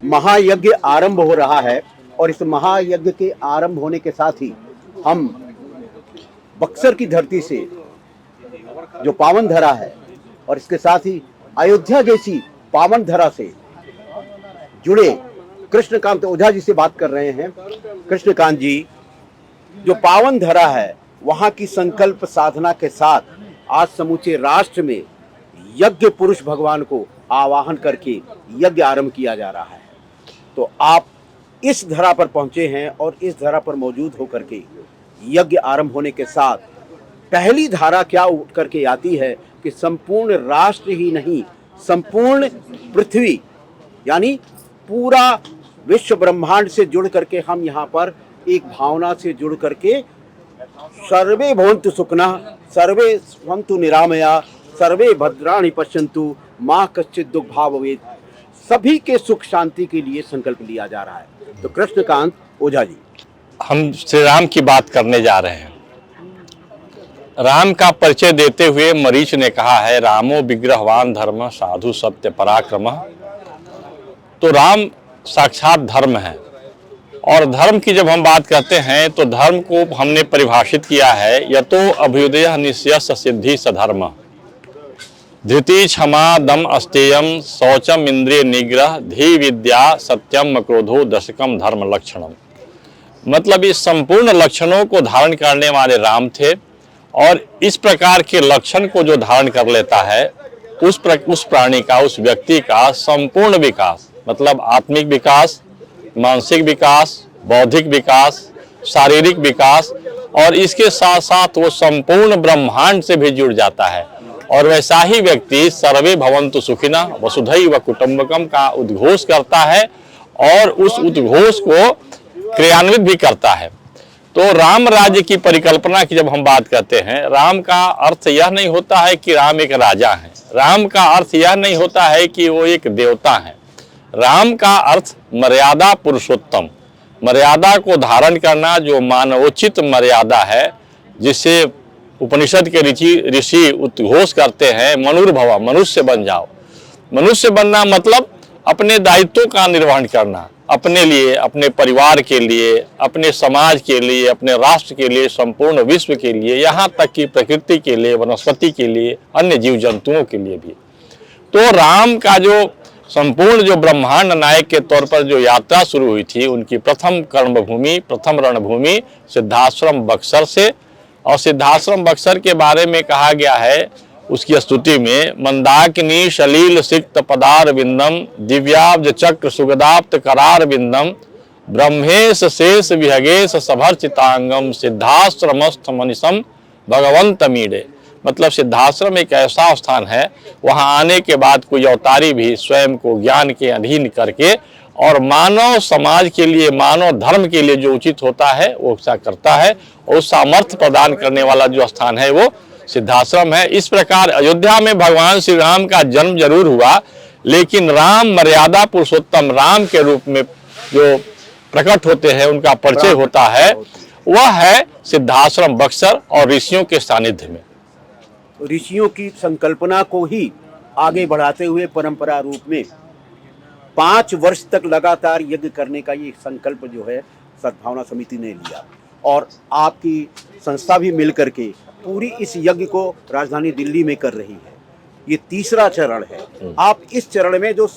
महायज्ञ आरंभ हो रहा है और इस महायज्ञ के आरंभ होने के साथ ही हम बक्सर की धरती से जो पावन धरा है और इसके साथ ही अयोध्या जैसी पावन धरा से जुड़े कृष्णकांत ओझा जी से बात कर रहे हैं। कृष्णकांत जी, जो पावन धरा है वहां की संकल्प साधना के साथ आज समूचे राष्ट्र में यज्ञ पुरुष भगवान को आवाहन करके यज्ञ आरंभ किया जा रहा है। तो आप इस धरा पर पहुंचे हैं और इस धरा पर मौजूद होकर के यज्ञ आरंभ होने के साथ पहली धारा क्या उठ करके आती है कि संपूर्ण राष्ट्र ही नहीं, संपूर्ण पृथ्वी यानी पूरा विश्व ब्रह्मांड से जुड़ करके हम यहाँ पर एक भावना से जुड़ करके सर्वे भवन्तु सुखिनः सर्वे सन्तु निरामया सर्वे भद्राणि पश्यन्तु माँ कश्चित् दुःखभाग् भवेत्, सभी के सुख शांति के लिए संकल्प लिया जा रहा है। तो कृष्णकांत ओझा जी, हम श्री राम की बात करने जा रहे हैं। राम का परिचय देते हुए मरीच ने कहा है, रामो विग्रहवान धर्म साधु सत्य पराक्रम। तो राम साक्षात धर्म है और धर्म की जब हम बात करते हैं तो धर्म को हमने परिभाषित किया है, यतो अभ्युदय निश्चय सिद्धि सधर्म, धृति क्षमा दम अस्तेयम शौचम इंद्रिय निग्रह धी विद्या सत्यम क्रोधो दशकम धर्म लक्षणम। मतलब इस संपूर्ण लक्षणों को धारण करने वाले राम थे और इस प्रकार के लक्षण को जो धारण कर लेता है उस प्राणी का, उस व्यक्ति का संपूर्ण विकास, मतलब आत्मिक विकास, मानसिक विकास, बौद्धिक विकास, शारीरिक विकास और इसके साथ साथ वो संपूर्ण ब्रह्मांड से भी जुड़ जाता है। और वैसा ही व्यक्ति सर्वे भवन्तु सुखिनः वसुधैव कुटुम्बकम का उद्घोष करता है और उस उद्घोष को क्रियान्वित भी करता है। तो राम राज्य की परिकल्पना की जब हम बात करते हैं, राम का अर्थ यह नहीं होता है कि राम एक राजा है, राम का अर्थ यह नहीं होता है कि वो एक देवता है। राम का अर्थ मर्यादा पुरुषोत्तम, मर्यादा को धारण करना, जो मानवोचित मर्यादा है, जिसे उपनिषद के ऋषि उद्घोष करते हैं, मनुर्भव, मनुष्य बन जाओ। मनुष्य बनना मतलब अपने दायित्वों का निर्वहन करना, अपने लिए, अपने परिवार के लिए, अपने समाज के लिए, अपने राष्ट्र के लिए, संपूर्ण विश्व के लिए, यहाँ तक कि प्रकृति के लिए, वनस्पति के लिए, अन्य जीव जंतुओं के लिए भी। तो राम का जो संपूर्ण जो ब्रह्मांड नायक के तौर पर जो यात्रा शुरू हुई थी, उनकी प्रथम कर्मभूमि, प्रथम रणभूमि सिद्धाश्रम बक्सर से। और सिद्धाश्रम बक्सर के बारे में कहा गया है उसकी स्तुति में, मंदाकिनी सलील सिक्त पदार विंदम दिव्याब्ज चक्र सुगदाप्त करार विंदम ब्रह्मेश शेष विहगेश सभर चितांगम सिद्धाश्रमस्थ मनिषम भगवंत मीडे। मतलब सिद्धाश्रम एक ऐसा स्थान है, वहाँ आने के बाद कोई अवतारी भी स्वयं को ज्ञान के अधीन करके और मानव समाज के लिए, मानव धर्म के लिए जो उचित होता है वो ऐसा करता है, और सामर्थ्य प्रदान करने वाला जो स्थान है वो सिद्धाश्रम है। इस प्रकार अयोध्या में भगवान श्री राम का जन्म जरूर हुआ, लेकिन राम मर्यादा पुरुषोत्तम राम के रूप में जो प्रकट होते हैं, उनका परिचय होता है, वह है सिद्धाश्रम बक्सर और ऋषियों के सानिध्य में। ऋषियों की संकल्पना को ही आगे बढ़ाते हुए परंपरा रूप में 5 वर्ष तक लगातार यज्ञ करने का ये संकल्प जो है सद्भावना समिति ने लिया और आपकी संस्था भी मिल करके पूरी इस यज्ञ को राजधानी दिल्ली में कर रही है। ये तीसरा चरण है। आप इस चरण में जो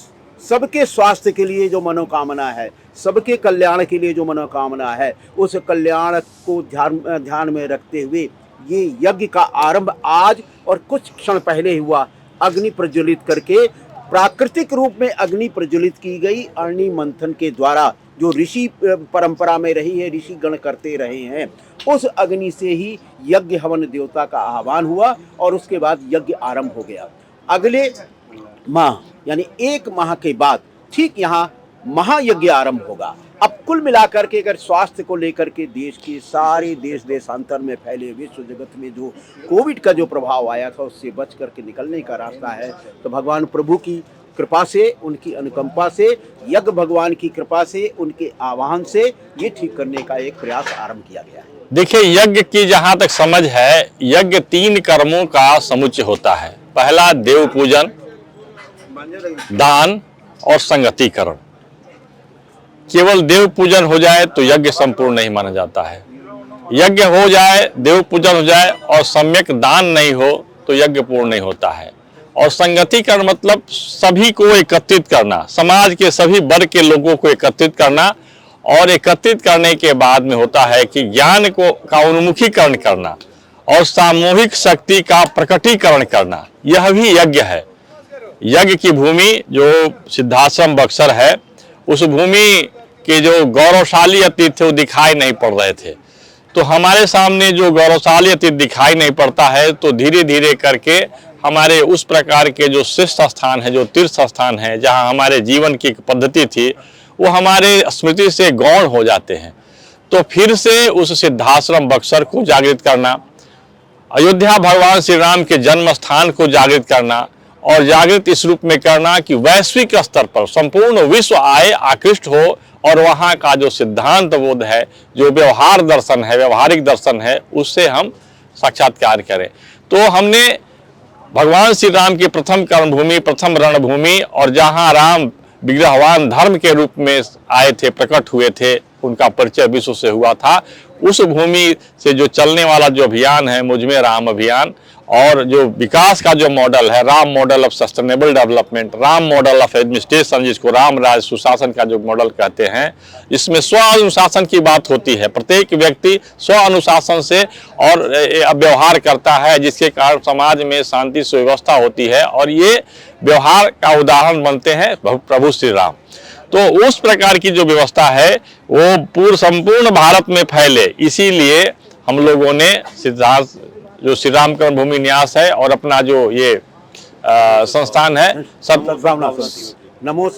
सबके स्वास्थ्य के लिए जो मनोकामना है, सबके कल्याण के लिए जो मनोकामना है, उस कल्याण को ध्यान में रखते हुए ये यज्ञ का आरंभ आज और कुछ क्षण पहले हुआ। अग्नि प्रज्वलित करके प्राकृतिक रूप में अग्नि प्रज्वलित की गई अग्नि मंथन के द्वारा, जो ऋषि परंपरा में रही है, ऋषि गण करते रहे हैं, उस अग्नि से ही यज्ञ हवन देवता का आह्वान हुआ और उसके बाद यज्ञ आरंभ हो गया। अगले माह यानी 1 माह के बाद ठीक यहाँ महायज्ञ आरंभ होगा। अब कुल मिलाकर के अगर स्वास्थ्य को लेकर के देश के सारे देशांतर में फैले विश्व जगत में जो कोविड का जो प्रभाव आया था, उससे बच करके निकलने का रास्ता है तो भगवान प्रभु की कृपा से, उनकी अनुकंपा से, यज्ञ भगवान की कृपा से, उनके आह्वान से ये ठीक करने का एक प्रयास आरंभ किया गया है। देखिए, यज्ञ की जहाँ तक समझ है, यज्ञ 3 कर्मों का समुच्चय होता है। पहला देव पूजन, दान और संगतिकरण। केवल देव पूजन हो जाए तो यज्ञ संपूर्ण नहीं माना जाता है। यज्ञ हो जाए, देव पूजन हो जाए और सम्यक दान नहीं हो तो यज्ञ पूर्ण नहीं होता है। और संगतिकरण मतलब सभी को एकत्रित करना, समाज के सभी वर्ग के लोगों को एकत्रित करना, और एकत्रित करने के बाद में होता है कि ज्ञान का उन्मुखीकरण करना और सामूहिक शक्ति का प्रकटीकरण करना, यह भी यज्ञ है। यज्ञ की भूमि जो सिद्धाश्रम बक्सर है, उस भूमि के जो गौरवशाली अतीत थे वो दिखाई नहीं पड़ रहे थे। तो हमारे सामने जो गौरवशाली अतीत दिखाई नहीं पड़ता है, तो धीरे धीरे करके हमारे उस प्रकार के जो श्रेष्ठ स्थान है, जो तीर्थ स्थान है, जहाँ हमारे जीवन की पद्धति थी, वो हमारे स्मृति से गौण हो जाते हैं। तो फिर से उस सिद्धाश्रम बक्सर को जागृत करना, अयोध्या भगवान श्री राम के जन्म स्थान को जागृत करना, और जागृत इस रूप में करना कि वैश्विक स्तर पर संपूर्ण विश्व आए, आकृष्ट हो, और वहाँ का जो सिद्धांत बोध है, जो व्यवहार दर्शन है, व्यवहारिक दर्शन है, उससे हम साक्षात्कार करें। तो हमने भगवान श्री राम की प्रथम कर्मभूमि, प्रथम रणभूमि, और जहाँ राम विग्रहवान धर्म के रूप में आए थे, प्रकट हुए थे, उनका परिचय विश्व से हुआ था, उस भूमि से जो चलने वाला जो अभियान है, मुझमें राम अभियान, और जो विकास का जो मॉडल है, Ram model of sustainable development, Ram model of administration, जिसको राम राज सुशासन का जो मॉडल कहते हैं, इसमें स्व अनुशासन की बात होती है। प्रत्येक व्यक्ति स्व अनुशासन से और व्यवहार करता है, जिसके कारण समाज में शांति सुव्यवस्था होती है, और ये व्यवहार का उदाहरण बनते हैं प्रभु श्री राम। तो उस प्रकार की जो व्यवस्था है वो संपूर्ण भारत में फैले, इसीलिए हम लोगों ने सिद्धार्थ जो श्री राम कर्मभूमि न्यास है और अपना जो ये संस्थान है नमो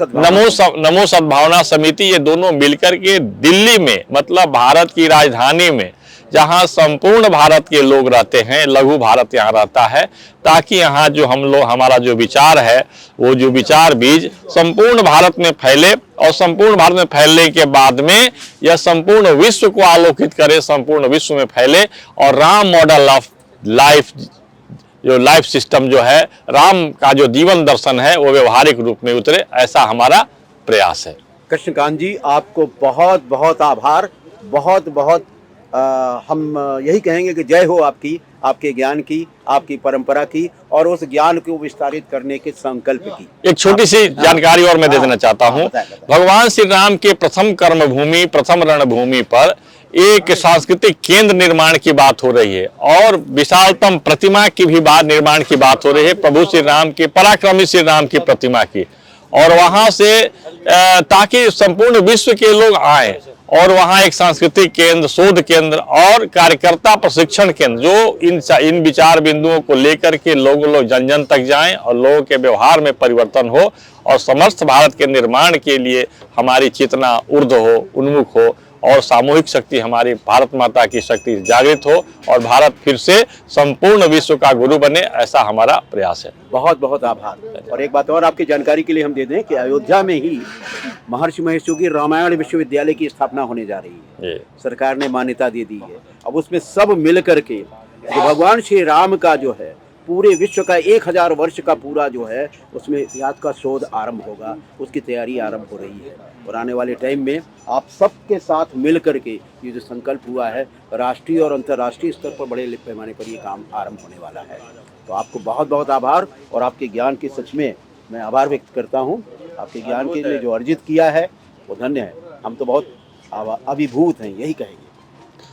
सद्भावना समिति, ये दोनों मिलकर के दिल्ली में, मतलब भारत की राजधानी में, जहां संपूर्ण भारत के लोग रहते हैं, लघु भारत यहाँ रहता है, ताकि यहाँ जो हमारा जो विचार है, वो जो विचार बीज संपूर्ण भारत में फैले, और संपूर्ण भारत में फैलने के बाद में यह संपूर्ण विश्व को आलोकित करे, संपूर्ण विश्व में फैले, और Ram model of life system जो है, राम का जो जीवन दर्शन है, वो व्यवहारिक रूप में उतरे, ऐसा हमारा प्रयास है। कृष्णकांत जी, आपको बहुत बहुत आभार, बहुत बहुत हम यही कहेंगे कि जय हो आपकी, आपके ज्ञान की, आपकी परंपरा की, और उस ज्ञान को विस्तारित करने के संकल्प की। एक छोटी सी जानकारी और मैं दे देना चाहता हूँ। भगवान श्री राम के प्रथम कर्मभूमि, प्रथम रणभूमि पर एक सांस्कृतिक केंद्र निर्माण की बात हो रही है, और विशालतम प्रतिमा की भी निर्माण की बात हो रही है, प्रभु श्री राम के, पराक्रमी श्री राम की प्रतिमा की, और वहां से ताकि संपूर्ण विश्व के लोग आए, और वहाँ एक सांस्कृतिक केंद्र, शोध केंद्र और कार्यकर्ता प्रशिक्षण केंद्र, जो इन विचार बिंदुओं को लेकर के लोग जन जन तक जाएं, और लोगों के व्यवहार में परिवर्तन हो, और समस्त भारत के निर्माण के लिए हमारी चेतना ऊर्ध्व हो, उन्मुख हो, और सामूहिक शक्ति, हमारी भारत माता की शक्ति जागृत हो, और भारत फिर से संपूर्ण विश्व का गुरु बने, ऐसा हमारा प्रयास है। बहुत बहुत आभार। और एक बात और आपकी जानकारी के लिए हम दे दें कि अयोध्या में ही महर्षि महेश योगी रामायण विश्वविद्यालय की स्थापना होने जा रही है। सरकार ने मान्यता दे दी है। अब उसमें सब मिल करके जो भगवान श्री राम का जो है पूरे विश्व का 1000 वर्ष का पूरा जो है उसमें इतिहास का शोध आरंभ होगा, उसकी तैयारी आरंभ हो रही है। और आने वाले टाइम में आप सबके साथ मिल करके ये जो संकल्प हुआ है, राष्ट्रीय और अंतर्राष्ट्रीय स्तर पर बड़े पैमाने पर ये काम आरंभ होने वाला है। तो आपको बहुत बहुत आभार, और आपके ज्ञान के सच में मैं आभार व्यक्त करता हूँ। आपके ज्ञान के लिए जो अर्जित किया है वो धन्य है। हम तो बहुत अभिभूत हैं, यही कहेंगे।